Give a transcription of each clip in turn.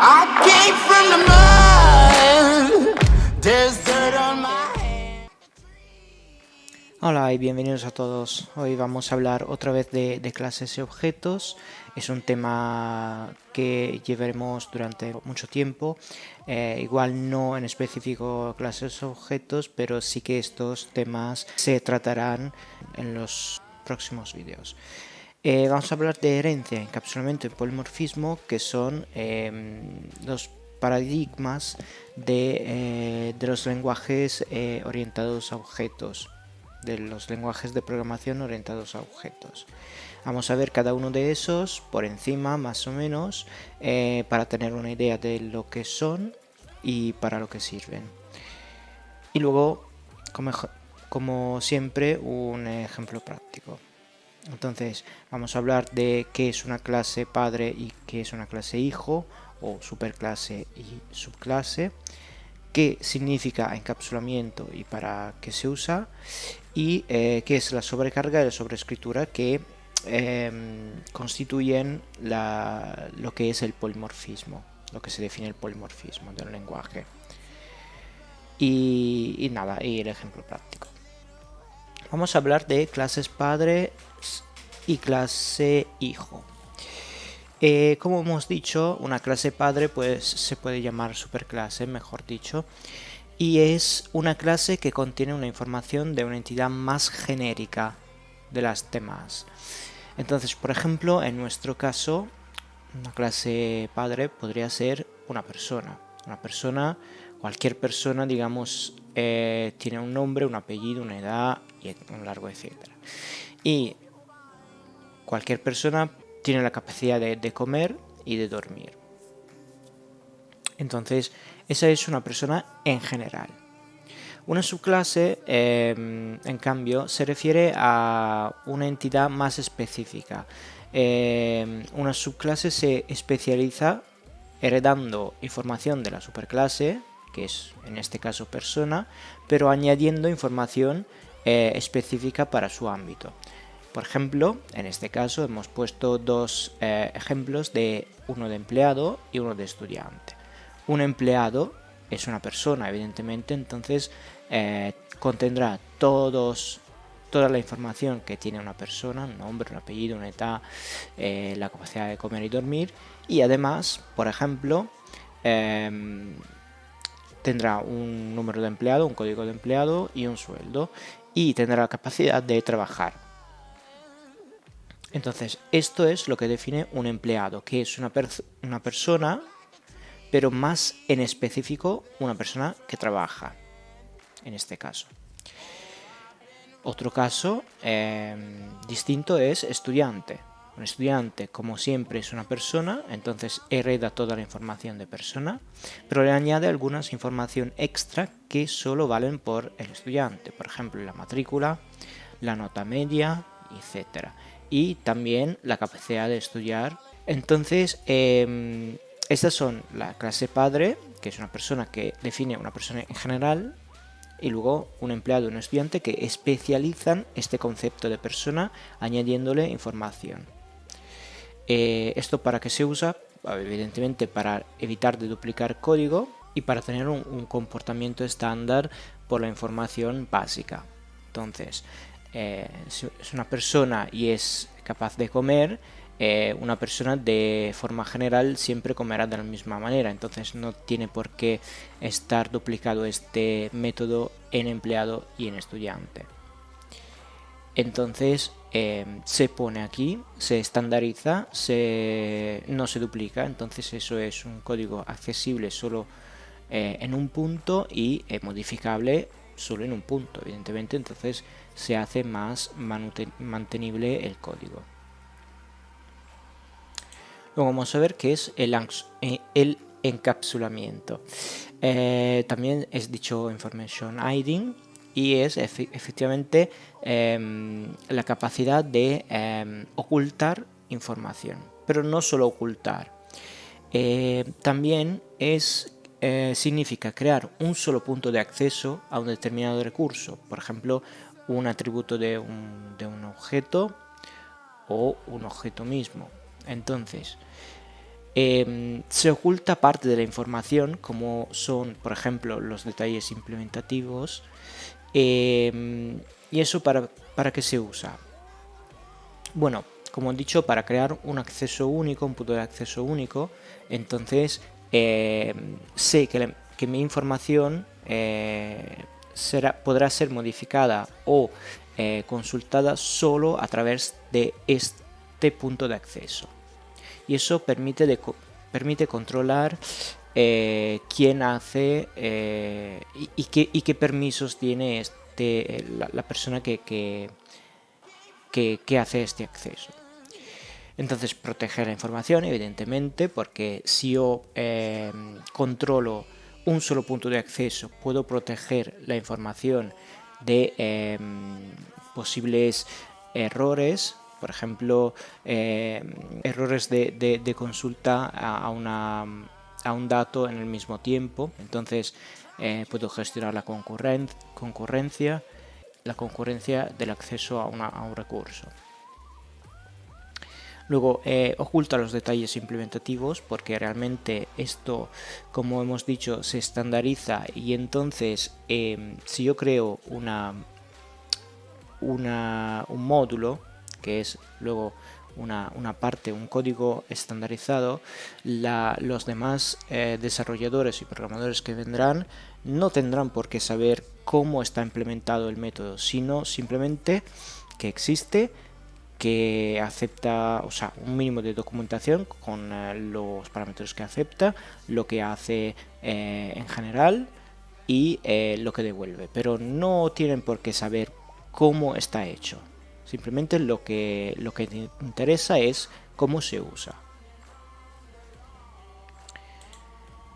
I came from the mud. There's dirt on my hands. Hola y bienvenidos a todos. Hoy vamos a hablar otra vez de clases y objetos. Es un tema que llevaremos durante mucho tiempo. Igual no en específico clases o objetos, pero sí que estos temas se tratarán en los próximos vídeos. Vamos a hablar de herencia, encapsulamiento y polimorfismo, que son los paradigmas de los lenguajes orientados a objetos, de los lenguajes de programación orientados a objetos. Vamos a ver cada uno de esos por encima, más o menos, para tener una idea de lo que son y para lo que sirven. Y luego, como siempre, un ejemplo práctico. Entonces vamos a hablar de qué es una clase padre y qué es una clase hijo, o superclase y subclase, qué significa encapsulamiento y para qué se usa, y qué es la sobrecarga y la sobreescritura, que constituyen lo que es el polimorfismo, lo que se define el polimorfismo del lenguaje. Y nada, y el ejemplo práctico. Vamos a hablar de clases padre y clase hijo. Como hemos dicho, una clase padre pues se puede llamar superclase, mejor dicho, y es una clase que contiene una información de una entidad más genérica de las demás. Entonces, por ejemplo, en nuestro caso, una clase padre podría ser una persona. Una persona, cualquier persona, digamos, tiene un nombre, un apellido, una edad y un largo etcétera. Y cualquier persona tiene la capacidad de comer y de dormir. Entonces, esa es una persona en general. Una subclase, en cambio, se refiere a una entidad más específica. Una subclase se especializa heredando información de la superclase, que es en este caso persona, pero añadiendo información específica para su ámbito. Por ejemplo, en este caso hemos puesto dos ejemplos, de uno de empleado y uno de estudiante. Un empleado es una persona, evidentemente, entonces contendrá toda la información que tiene una persona, un nombre, un apellido, una edad, la capacidad de comer y dormir, y además, por ejemplo, tendrá un número de empleado, un código de empleado y un sueldo, y tendrá la capacidad de trabajar. Entonces, esto es lo que define un empleado, que es una persona, pero más en específico una persona que trabaja, en este caso. Otro caso distinto es estudiante. Un estudiante, como siempre, es una persona, entonces hereda toda la información de persona, pero le añade algunas información extra que solo valen por el estudiante, por ejemplo, la matrícula, la nota media, etc. Y también la capacidad de estudiar. Entonces, estas son la clase padre, que es una persona que define una persona en general, y luego un empleado y un estudiante que especializan este concepto de persona añadiéndole información. ¿Esto para qué se usa? Evidentemente para evitar de duplicar código y para tener un comportamiento estándar por la información básica. Entonces, si es una persona y es capaz de comer, una persona de forma general siempre comerá de la misma manera, entonces no tiene por qué estar duplicado este método en empleado y en estudiante. Entonces se pone aquí, se estandariza, no se duplica, entonces eso es un código accesible solo en un punto y modificable solo en un punto, evidentemente, entonces se hace más mantenible el código. Luego vamos a ver qué es el encapsulamiento. También es dicho information hiding y es efectivamente la capacidad de ocultar información, pero no solo ocultar. También significa crear un solo punto de acceso a un determinado recurso, por ejemplo, un atributo de un objeto o un objeto mismo. Entonces, se oculta parte de la información, como son, por ejemplo, los detalles implementativos. ¿Y eso para qué se usa? Bueno, como he dicho, para crear un acceso único, un punto de acceso único. Entonces sé que mi información podrá ser modificada o consultada solo a través de este punto de acceso. Y eso permite controlar quién hace y qué permisos tiene la persona que hace este acceso. Entonces, proteger la información, evidentemente, porque si yo controlo un solo punto de acceso, puedo proteger la información de posibles errores, por ejemplo, errores de consulta a un dato en el mismo tiempo. Entonces, puedo gestionar la concurrencia del acceso a un recurso. Luego, oculta los detalles implementativos, porque realmente esto, como hemos dicho, se estandariza, y entonces si yo creo un módulo, que es luego una parte, un código estandarizado, los demás desarrolladores y programadores que vendrán no tendrán por qué saber cómo está implementado el método, sino simplemente que existe, que acepta, o sea, un mínimo de documentación con los parámetros que acepta, lo que hace en general y lo que devuelve, pero no tienen por qué saber cómo está hecho. Simplemente lo que interesa es cómo se usa.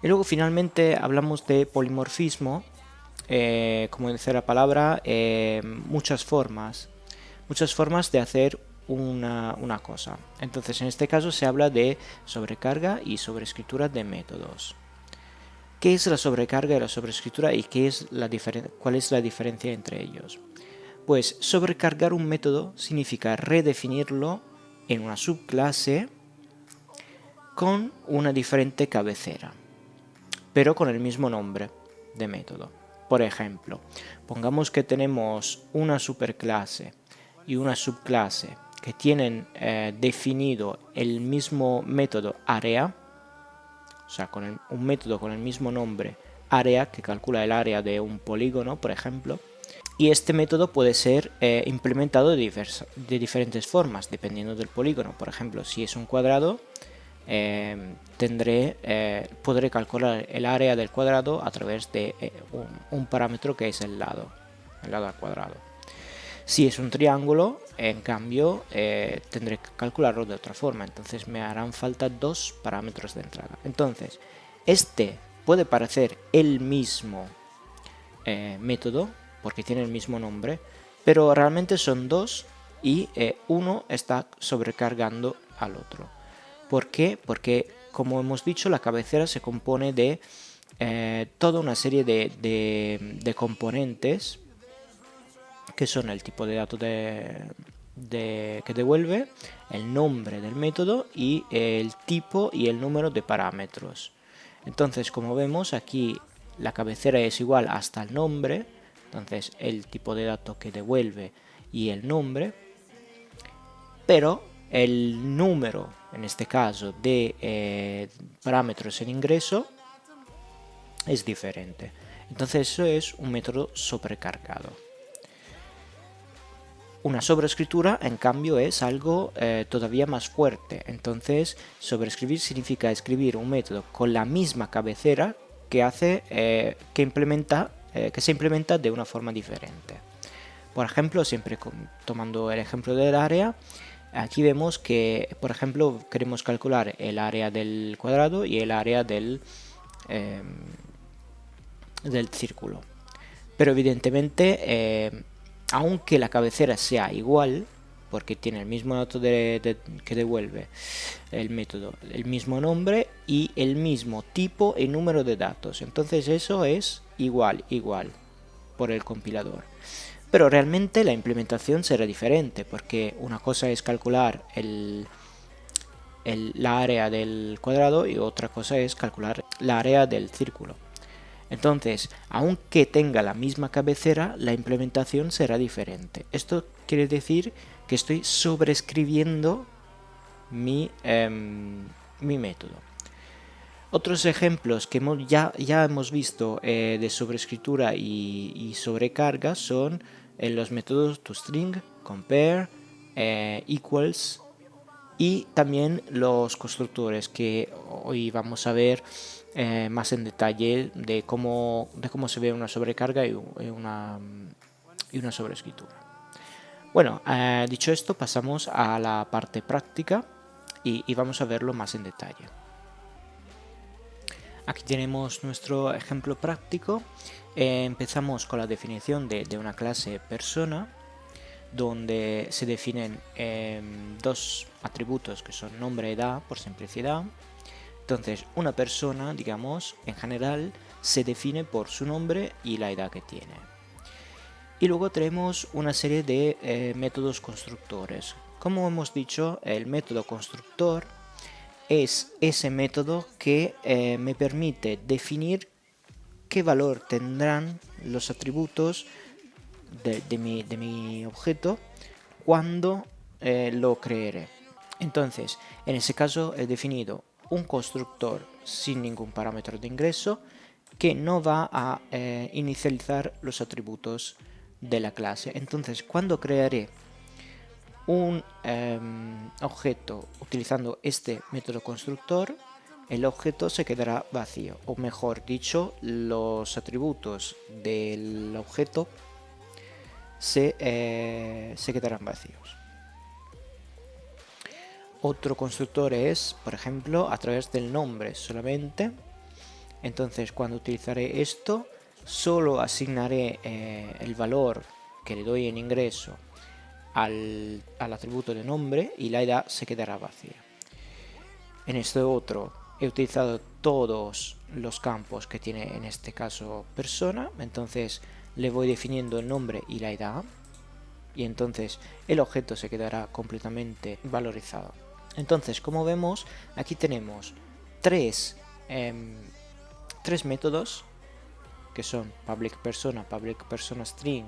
Y luego finalmente hablamos de polimorfismo, como dice la palabra, muchas formas de hacer una cosa. Entonces en este caso se habla de sobrecarga y sobreescritura de métodos. ¿Qué es la sobrecarga y la sobreescritura y cuál es la diferencia entre ellos? Pues sobrecargar un método significa redefinirlo en una subclase con una diferente cabecera, pero con el mismo nombre de método. Por ejemplo, pongamos que tenemos una superclase y una subclase que tienen definido el mismo método área, o sea, un método con el mismo nombre área, que calcula el área de un polígono, por ejemplo. Y este método puede ser implementado de diferentes formas, dependiendo del polígono. Por ejemplo, si es un cuadrado, podré calcular el área del cuadrado a través de un parámetro que es el lado al cuadrado. Si es un triángulo, en cambio, tendré que calcularlo de otra forma. Entonces me harán falta dos parámetros de entrada. Entonces, este puede parecer el mismo método, porque tiene el mismo nombre, pero realmente son dos y uno está sobrecargando al otro. ¿Por qué? Porque, como hemos dicho, la cabecera se compone de toda una serie de componentes, que son el tipo de dato que devuelve, el nombre del método y el tipo y el número de parámetros. Entonces, como vemos aquí, la cabecera es igual hasta el nombre, entonces el tipo de dato que devuelve y el nombre, pero el número, en este caso, de parámetros en ingreso es diferente. Entonces eso es un método sobrecargado. Una sobreescritura, en cambio, es algo todavía más fuerte. Entonces, sobreescribir significa escribir un método con la misma cabecera que se implementa de una forma diferente. Por ejemplo, siempre tomando el ejemplo del área, aquí vemos que, por ejemplo, queremos calcular el área del cuadrado y el área del círculo. Pero evidentemente, aunque la cabecera sea igual, porque tiene el mismo dato que devuelve el método, el mismo nombre y el mismo tipo y número de datos, entonces eso es igual por el compilador. Pero realmente la implementación será diferente, porque una cosa es calcular el la área del cuadrado y otra cosa es calcular la área del círculo. Entonces, aunque tenga la misma cabecera, la implementación será diferente. Esto quiere decir que estoy sobreescribiendo mi método. Otros ejemplos que ya hemos visto de sobreescritura y sobrecarga son los métodos toString, compare, equals y también los constructores, que hoy vamos a ver más en detalle de cómo se ve una sobrecarga y una sobreescritura. Bueno, dicho esto, pasamos a la parte práctica y vamos a verlo más en detalle. Aquí tenemos nuestro ejemplo práctico. Empezamos con la definición de una clase persona, donde se definen dos atributos que son nombre y edad, por simplicidad. Entonces, una persona, digamos, en general, se define por su nombre y la edad que tiene. Y luego tenemos una serie de métodos constructores. Como hemos dicho, el método constructor es ese método que me permite definir qué valor tendrán los atributos de mi objeto cuando lo creeré. Entonces, en ese caso he definido un constructor sin ningún parámetro de ingreso que no va a inicializar los atributos de la clase. Entonces, cuando crearé un objeto utilizando este método constructor, el objeto se quedará vacío, o mejor dicho, los atributos del objeto se quedarán vacíos. Otro constructor es, por ejemplo, a través del nombre solamente. Entonces, cuando utilizaré esto, solo asignaré el valor que le doy en ingreso al atributo de nombre y la edad se quedará vacía. En este otro he utilizado todos los campos que tiene en este caso persona, entonces le voy definiendo el nombre y la edad y entonces el objeto se quedará completamente valorizado. Entonces, como vemos, aquí tenemos tres métodos que son public persona string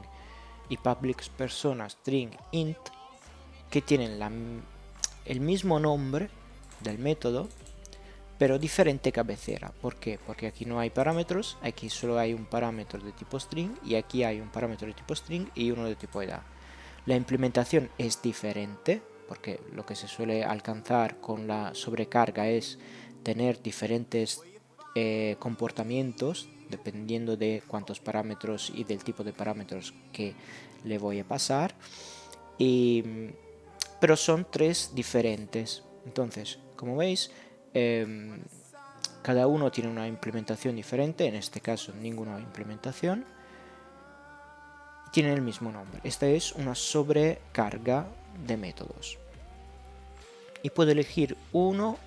y public persona string int, que tienen el mismo nombre del método pero diferente cabecera. ¿Por qué? Porque aquí no hay parámetros, aquí solo hay un parámetro de tipo string y aquí hay un parámetro de tipo string y uno de tipo edad. La implementación es diferente porque lo que se suele alcanzar con la sobrecarga es tener diferentes comportamientos dependiendo de cuántos parámetros y del tipo de parámetros que le voy a pasar, pero son tres diferentes. Entonces, como veis, cada uno tiene una implementación diferente, en este caso ninguna implementación, y tienen el mismo nombre. Esta es una sobrecarga de métodos y puedo elegir uno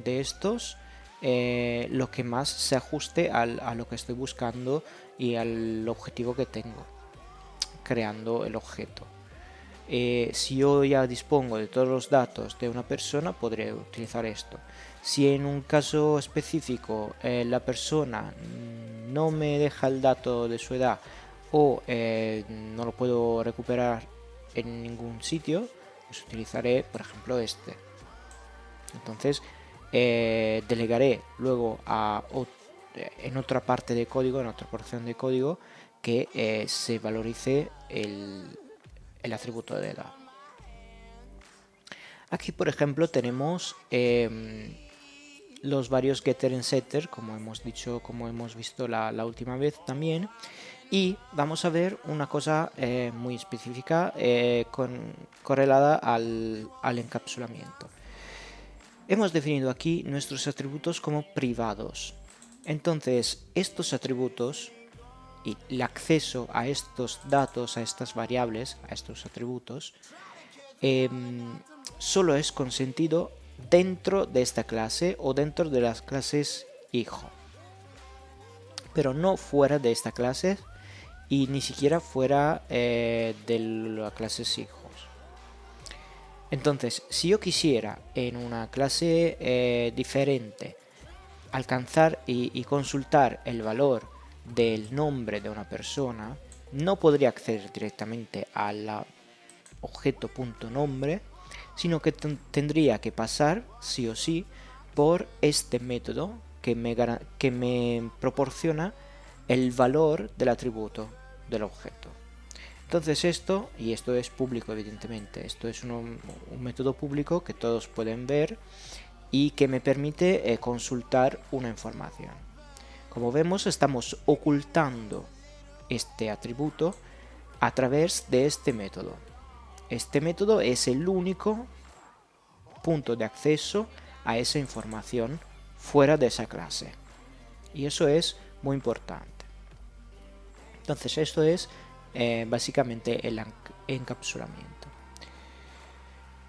de estos, lo que más se ajuste a lo que estoy buscando y al objetivo que tengo creando el objeto. Si yo ya dispongo de todos los datos de una persona, podré utilizar esto. Si en un caso específico la persona no me deja el dato de su edad o no lo puedo recuperar en ningún sitio, pues utilizaré, por ejemplo, este. Entonces delegaré luego en otra parte de código, en otra porción de código, que se valorice el atributo de edad. Aquí, por ejemplo, tenemos los varios getter y setter, como hemos visto la última vez también, y vamos a ver una cosa muy específica correlada al encapsulamiento. Hemos definido aquí nuestros atributos como privados. Entonces, estos atributos y el acceso a estos datos, a estas variables, a estos atributos, solo es consentido dentro de esta clase o dentro de las clases hijo, pero no fuera de esta clase y ni siquiera fuera de las clases hijos. Entonces, si yo quisiera en una clase diferente alcanzar y consultar el valor del nombre de una persona, no podría acceder directamente al objeto.nombre, sino que tendría que pasar sí o sí por este método que me proporciona el valor del atributo del objeto. Entonces esto, y esto es público evidentemente, esto es un método público que todos pueden ver y que me permite consultar una información. Como vemos, estamos ocultando este atributo a través de este método. Este método es el único punto de acceso a esa información fuera de esa clase. Y eso es muy importante. Entonces esto es básicamente el encapsulamiento.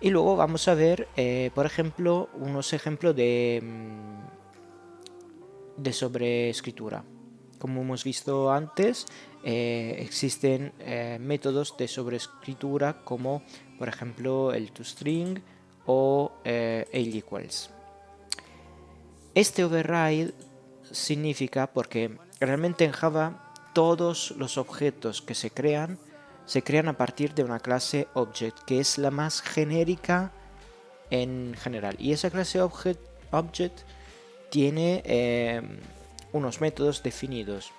Y luego vamos a ver, por ejemplo, unos ejemplos de sobreescritura. Como hemos visto antes, existen métodos de sobreescritura como, por ejemplo, el toString o el equals. Este override significa porque realmente en Java todos los objetos que se crean a partir de una clase object, que es la más genérica en general. Y esa clase object tiene unos métodos definidos.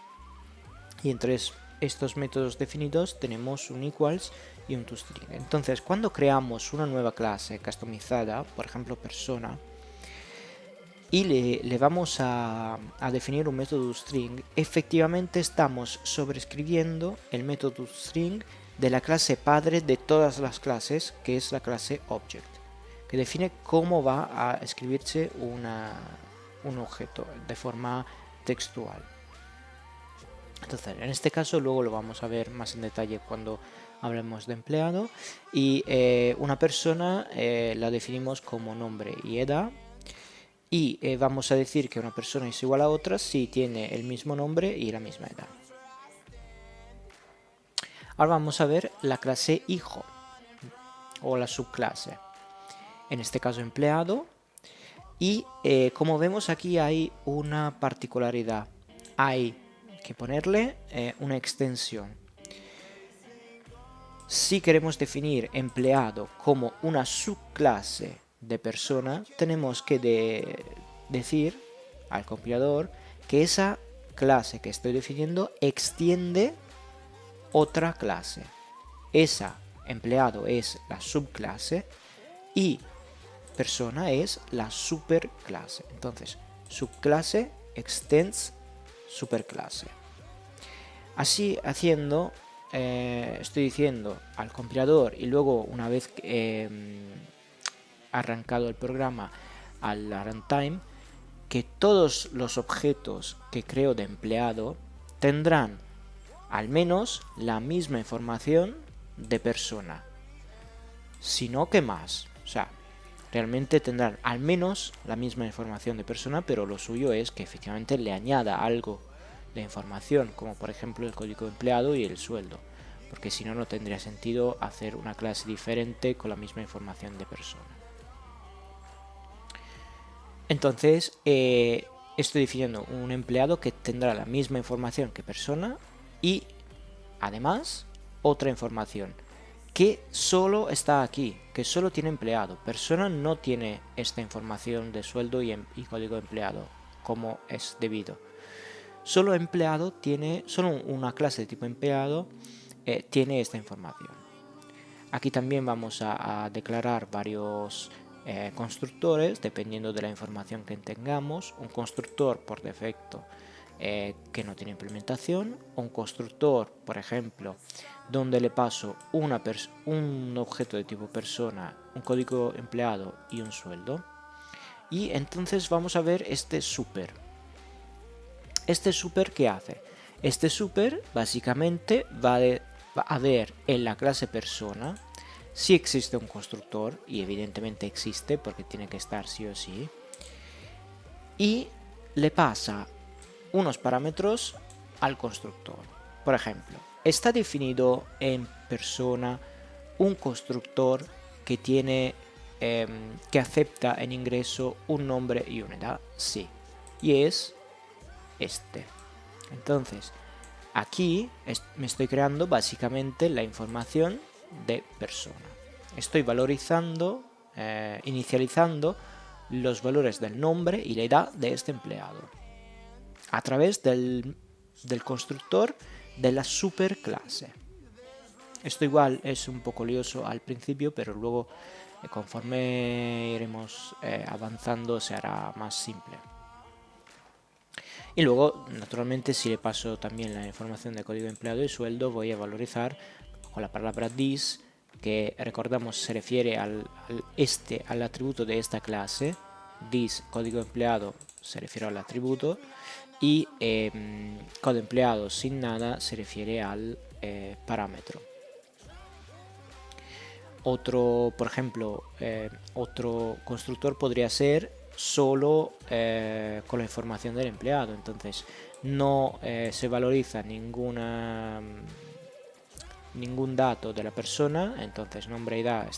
Y entre estos métodos definidos tenemos un equals y un toString. Entonces, cuando creamos una nueva clase customizada, por ejemplo persona, y le vamos a definir un método string, efectivamente estamos sobreescribiendo el método string de la clase padre de todas las clases, que es la clase object, que define cómo va a escribirse un objeto de forma textual. Entonces, en este caso luego lo vamos a ver más en detalle cuando hablemos de empleado. Y una persona la definimos como nombre y edad. Y vamos a decir que una persona es igual a otra si tiene el mismo nombre y la misma edad. Ahora vamos a ver la clase hijo o la subclase. En este caso empleado. Y como vemos aquí hay una particularidad. Hay que ponerle una extensión. Si queremos definir empleado como una subclase de persona, tenemos que decir al compilador que esa clase que estoy definiendo extiende otra clase. Esa empleado es la subclase y persona es la superclase. Entonces, subclase extends superclase. Así haciendo, estoy diciendo al compilador y luego una vez arrancado el programa al runtime, que todos los objetos que creo de empleado tendrán al menos la misma información de persona, sino que más. O sea, realmente tendrán al menos la misma información de persona, pero lo suyo es que efectivamente le añada algo de información, como por ejemplo el código de empleado y el sueldo, porque si no, no tendría sentido hacer una clase diferente con la misma información de persona. Entonces, estoy definiendo un empleado que tendrá la misma información que persona y además otra información que solo está aquí, que solo tiene empleado. Persona no tiene esta información de sueldo y código de empleado como es debido. Solo empleado tiene, solo una clase de tipo empleado tiene esta información. Aquí también vamos a declarar varios constructores dependiendo de la información que tengamos. Un constructor por defecto que no tiene implementación, un constructor, por ejemplo, donde le paso un objeto de tipo persona, un código empleado y un sueldo. Y entonces vamos a ver este super. ¿Este super qué hace? Este super básicamente va a ver en la clase persona si existe un constructor, y evidentemente existe porque tiene que estar sí o sí, y le pasa unos parámetros al constructor. Por ejemplo, está definido en persona un constructor que tiene que acepta en ingreso un nombre y una edad, sí, y es este. Entonces aquí me estoy creando básicamente la información de persona. Estoy valorizando, inicializando los valores del nombre y la edad de este empleado a través del constructor de la superclase. Esto igual es un poco lioso al principio, pero luego conforme iremos avanzando se hará más simple. Y luego, naturalmente, si le paso también la información de código empleado y sueldo, voy a valorizar con la palabra this, que recordamos se refiere al atributo de esta clase. This código empleado se refiere al atributo, y código empleado sin nada se refiere al parámetro. Otro, por ejemplo, otro constructor podría ser solo con la información del empleado. Entonces no se valoriza ningún dato de la persona, entonces nombre y edad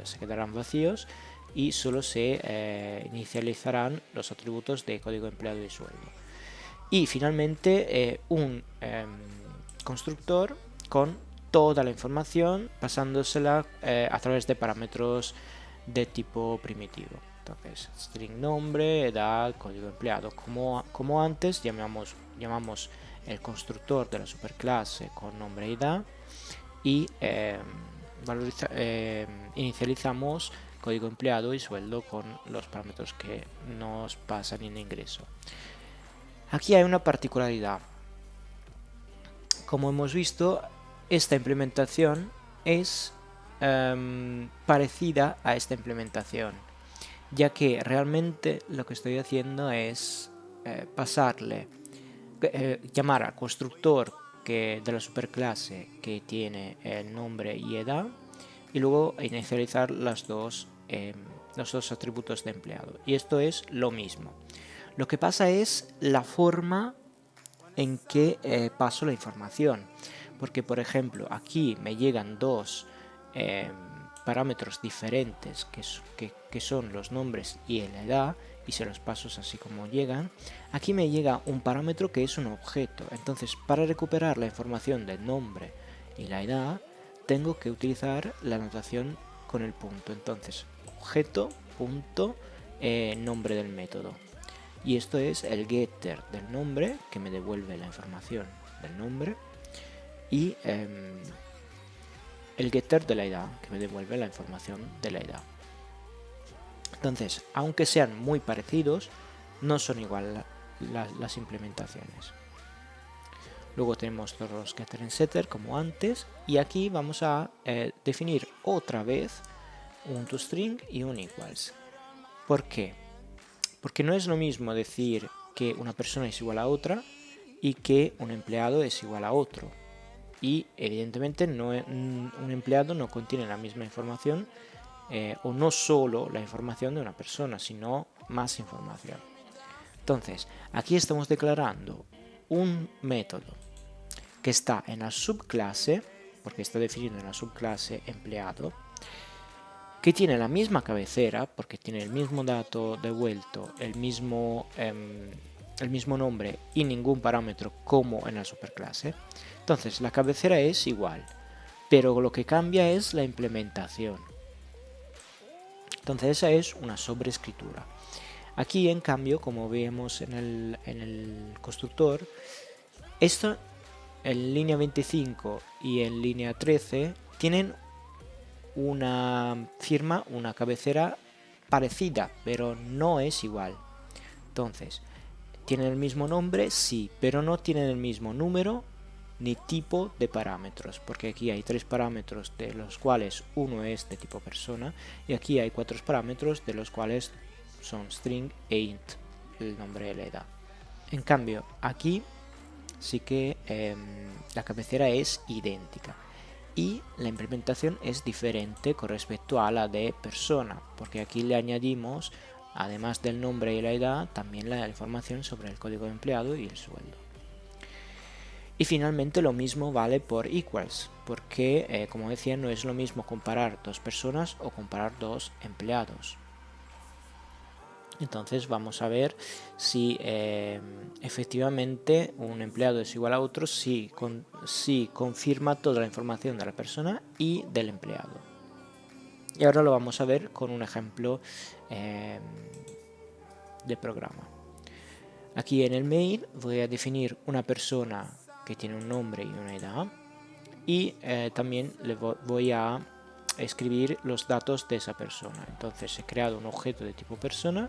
se quedarán vacíos y solo se inicializarán los atributos de código empleado y sueldo. Y finalmente un constructor con toda la información pasándosela a través de parámetros de tipo primitivo. Entonces string nombre, edad, código empleado. Como antes llamamos el constructor de la superclase con nombre y edad, y inicializamos código empleado y sueldo con los parámetros que nos pasan en ingreso. Aquí hay una particularidad. Como hemos visto, esta implementación es parecida a esta implementación, ya que realmente lo que estoy haciendo es llamar al constructor de la superclase que tiene el nombre y edad, y luego inicializar los dos atributos de empleado. Y esto es lo mismo. Lo que pasa es la forma en que paso la información, porque por ejemplo aquí me llegan dos parámetros diferentes que son los nombres y la edad, y se los paso así como llegan. Aquí me llega un parámetro que es un objeto, entonces para recuperar la información del nombre y la edad tengo que utilizar la notación con el punto. Entonces objeto punto nombre del método, y esto es el getter del nombre que me devuelve la información del nombre, y el getter de la edad que me devuelve la información de la edad. Entonces, aunque sean muy parecidos, no son igual las implementaciones. Luego tenemos todos los getter y setter como antes, y aquí vamos a definir otra vez un toString y un equals. ¿Por qué? Porque no es lo mismo decir que una persona es igual a otra y que un empleado es igual a otro. Y evidentemente un empleado no contiene la misma información, o no solo la información de una persona, sino más información. Entonces, aquí estamos declarando un método que está en la subclase, porque está definido en la subclase empleado, que tiene la misma cabecera, porque tiene el mismo dato devuelto, el mismo nombre y ningún parámetro como en la superclase. Entonces la cabecera es igual, pero lo que cambia es la implementación. Entonces esa es una sobreescritura. Aquí en cambio, como vemos en el constructor, esto en línea 25 y en línea 13 tienen una firma, una cabecera parecida, pero no es igual. Entonces, ¿tienen el mismo nombre? Sí, pero no tienen el mismo número ni tipo de parámetros, porque aquí hay 3 parámetros de los cuales uno es de tipo persona, y aquí hay 4 parámetros de los cuales son string e int, el nombre y la edad. En cambio, aquí sí que la cabecera es idéntica y la implementación es diferente con respecto a la de persona, porque aquí le añadimos, además del nombre y la edad, también la información sobre el código de empleado y el sueldo. Y finalmente lo mismo vale por equals, porque como decía, no es lo mismo comparar dos personas o comparar dos empleados. Entonces vamos a ver si efectivamente un empleado es igual a otro si confirma toda la información de la persona y del empleado. Y ahora lo vamos a ver con un ejemplo de programa. Aquí en el main voy a definir una persona que tiene un nombre y una edad, y también le voy a escribir los datos de esa persona. Entonces he creado un objeto de tipo persona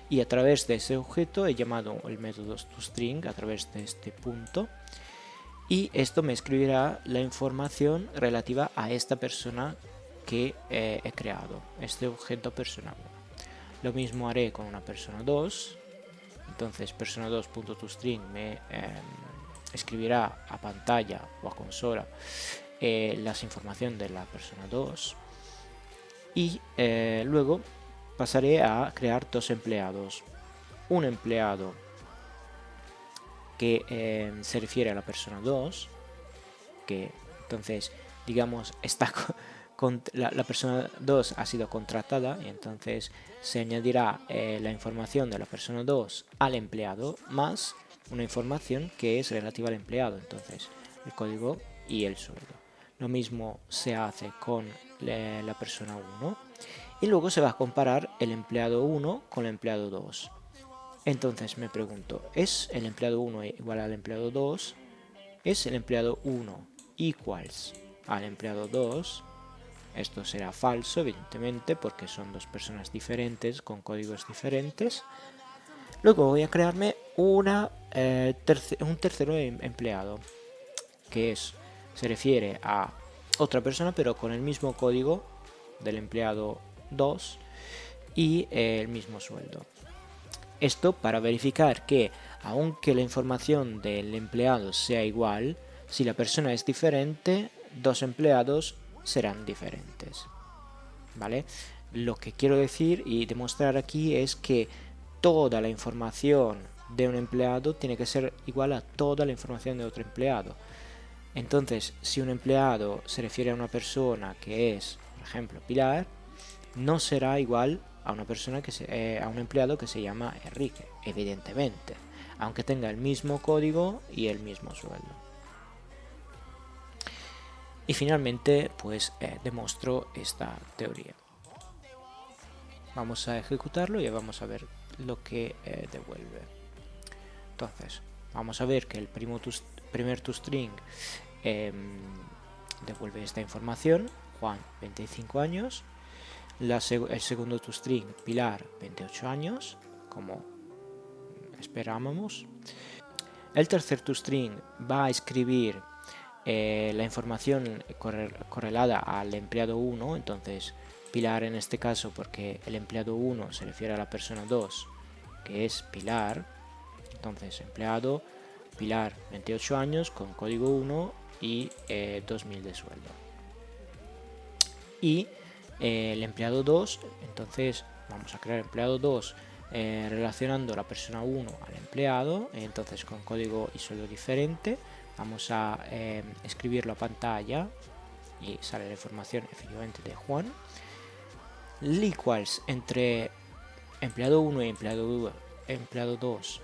y a través de ese objeto he llamado el método toString a través de este punto, y esto me escribirá la información relativa a esta persona que he creado, este objeto persona 1. Lo mismo haré con una persona 2. Entonces persona2.toString me escribirá a pantalla o a consola las informaciones de la persona 2, y luego pasaré a crear dos empleados. Un empleado que se refiere a la persona 2, que entonces digamos está la persona 2 ha sido contratada, y entonces se añadirá la información de la persona 2 al empleado más una información que es relativa al empleado, entonces el código y el sueldo. Lo mismo se hace con la persona 1, y luego se va a comparar el empleado 1 con el empleado 2. Entonces me pregunto, ¿es el empleado 1 igual al empleado 2? ¿Es el empleado 1 equals al empleado 2? Esto será falso, evidentemente, porque son dos personas diferentes con códigos diferentes. Luego voy a crearme un tercero empleado, que se refiere a otra persona pero con el mismo código del empleado 2 y el mismo sueldo. Esto para verificar que, aunque la información del empleado sea igual, si la persona es diferente, dos empleados serán diferentes. ¿Vale? Lo que quiero decir y demostrar aquí es que toda la información de un empleado tiene que ser igual a toda la información de otro empleado. Entonces, si un empleado se refiere a una persona que es, por ejemplo, Pilar, no será igual a una persona a un empleado que se llama Enrique, evidentemente, aunque tenga el mismo código y el mismo sueldo. Y finalmente, pues demuestro esta teoría. Vamos a ejecutarlo y vamos a ver lo que devuelve. Entonces, vamos a ver que el primer toString devuelve esta información, Juan, 25 años. El segundo toString, Pilar, 28 años, como esperábamos. El tercer toString va a escribir la información correlada al empleado 1, entonces Pilar en este caso, porque el empleado 1 se refiere a la persona 2, que es Pilar. Entonces empleado Pilar, 28 años, con código 1 y 2000 de sueldo. Y el empleado 2, entonces vamos a crear empleado 2 relacionando la persona 1 al empleado, entonces con código y sueldo diferente. Vamos a escribirlo a pantalla y sale la información efectivamente de Juan. El equals entre empleado 1 y empleado 2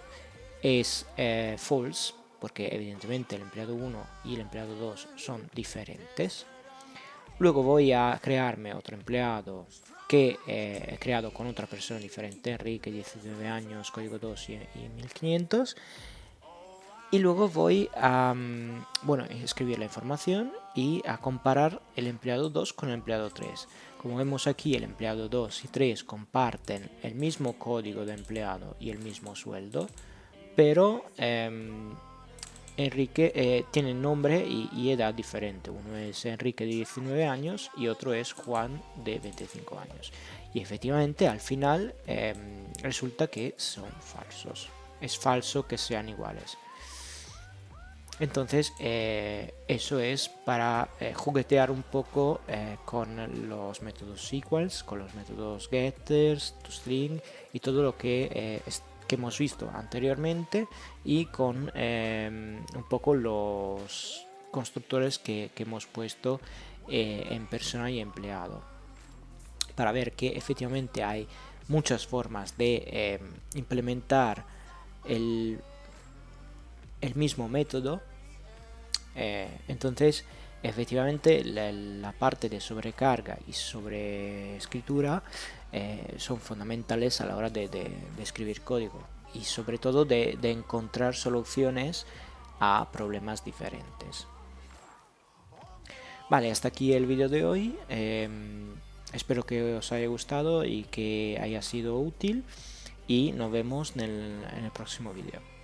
es false, porque evidentemente el empleado 1 y el empleado 2 son diferentes. Luego voy a crearme otro empleado que he creado con otra persona diferente, Enrique, 19 años, código 2 y 1500. Y luego voy a escribir la información y a comparar el empleado 2 con el empleado 3. Como vemos aquí, el empleado 2 y 3 comparten el mismo código de empleado y el mismo sueldo, pero Enrique tiene nombre y edad diferente. Uno es Enrique de 19 años y otro es Juan de 25 años. Y efectivamente al final resulta que son falsos. Es falso que sean iguales. Entonces eso es para juguetear un poco con los métodos equals, con los métodos getters, toString y todo lo que que hemos visto anteriormente y con un poco los constructores que hemos puesto en persona y empleado, para ver que efectivamente hay muchas formas de implementar el mismo método. Entonces efectivamente la parte de sobrecarga y sobreescritura son fundamentales a la hora de escribir código y sobre todo de encontrar soluciones a problemas diferentes. Vale, hasta aquí el vídeo de hoy. Espero que os haya gustado y que haya sido útil, y nos vemos en el próximo vídeo.